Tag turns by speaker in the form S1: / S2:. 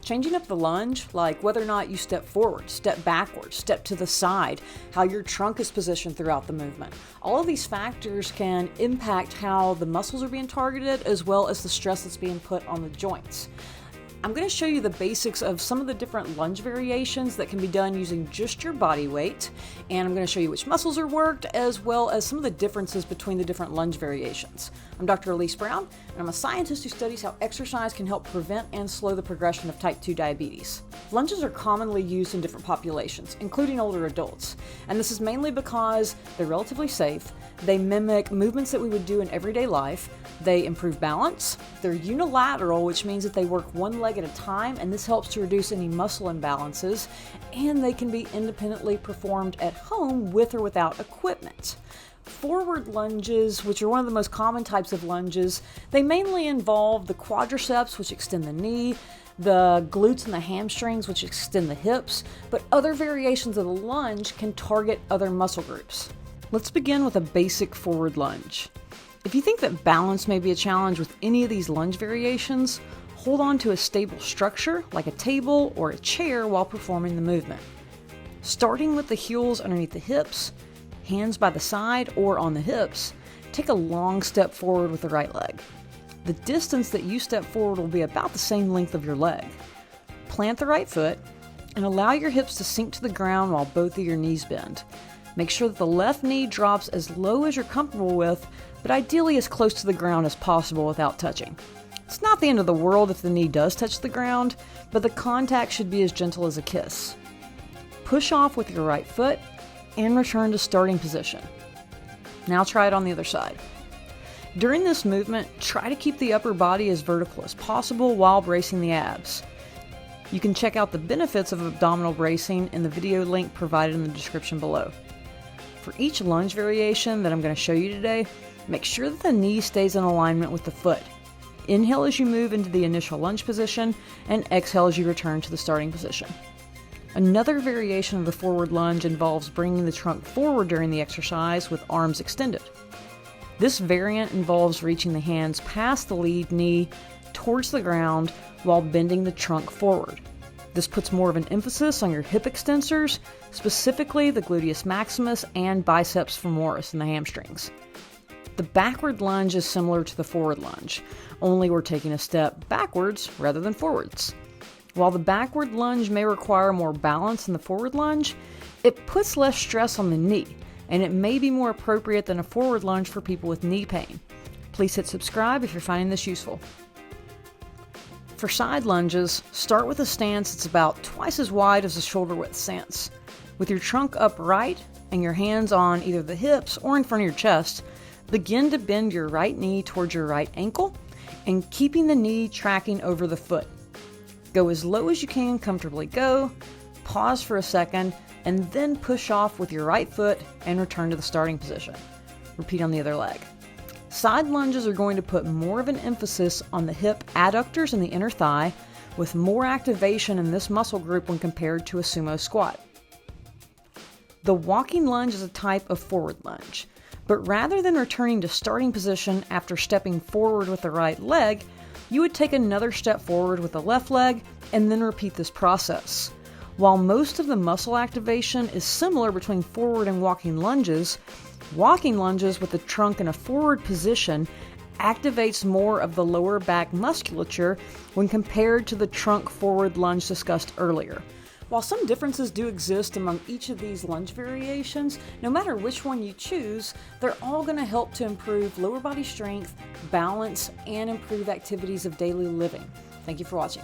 S1: Changing up the lunge, like whether or not you step forward, step backwards, step to the side, how your trunk is positioned throughout the movement. All of these factors can impact how the muscles are being targeted as well as the stress that's being put on the joints. I'm going to show you the basics of some of the different lunge variations that can be done using just your body weight, and I'm going to show you which muscles are worked as well as some of the differences between the different lunge variations. I'm Dr. Elise Brown, and I'm a scientist who studies how exercise can help prevent and slow the progression of type 2 diabetes. Lunges are commonly used in different populations, including older adults, and this is mainly because they're relatively safe, they mimic movements that we would do in everyday life, they improve balance, they're unilateral, which means that they work one leg at a time, and this helps to reduce any muscle imbalances, and they can be independently performed at home with or without equipment. Forward lunges, which are one of the most common types of lunges, they mainly involve the quadriceps, which extend the knee, the glutes and the hamstrings, which extend the hips, but other variations of the lunge can target other muscle groups. Let's begin with a basic forward lunge. If you think that balance may be a challenge with any of these lunge variations, hold on to a stable structure like a table or a chair while performing the movement. Starting with the heels underneath the hips, hands by the side or on the hips, take a long step forward with the right leg. The distance that you step forward will be about the same length of your leg. Plant the right foot and allow your hips to sink to the ground while both of your knees bend. Make sure that the left knee drops as low as you're comfortable with, but ideally as close to the ground as possible without touching. It's not the end of the world if the knee does touch the ground, but the contact should be as gentle as a kiss. Push off with your right foot and return to starting position. Now try it on the other side. During this movement, try to keep the upper body as vertical as possible while bracing the abs. You can check out the benefits of abdominal bracing in the video link provided in the description below. For each lunge variation that I'm going to show you today, make sure that the knee stays in alignment with the foot. Inhale as you move into the initial lunge position, and exhale as you return to the starting position. Another variation of the forward lunge involves bringing the trunk forward during the exercise with arms extended. This variant involves reaching the hands past the lead knee towards the ground while bending the trunk forward. This puts more of an emphasis on your hip extensors, specifically the gluteus maximus and biceps femoris in the hamstrings. The backward lunge is similar to the forward lunge, only we're taking a step backwards rather than forwards. While the backward lunge may require more balance than the forward lunge, it puts less stress on the knee, and it may be more appropriate than a forward lunge for people with knee pain. Please hit subscribe if you're finding this useful. For side lunges, start with a stance that's about twice as wide as a shoulder width stance. With your trunk upright and your hands on either the hips or in front of your chest, begin to bend your right knee towards your right ankle and keeping the knee tracking over the foot. Go as low as you can comfortably go, pause for a second, and then push off with your right foot and return to the starting position. Repeat on the other leg. Side lunges are going to put more of an emphasis on the hip adductors and the inner thigh, with more activation in this muscle group when compared to a sumo squat. The walking lunge is a type of forward lunge, but rather than returning to starting position after stepping forward with the right leg, you would take another step forward with the left leg and then repeat this process. While most of the muscle activation is similar between forward and walking lunges with the trunk in a forward position activates more of the lower back musculature when compared to the trunk forward lunge discussed earlier. While some differences do exist among each of these lunge variations, no matter which one you choose, they're all going to help to improve lower body strength, balance, and improve activities of daily living. Thank you for watching.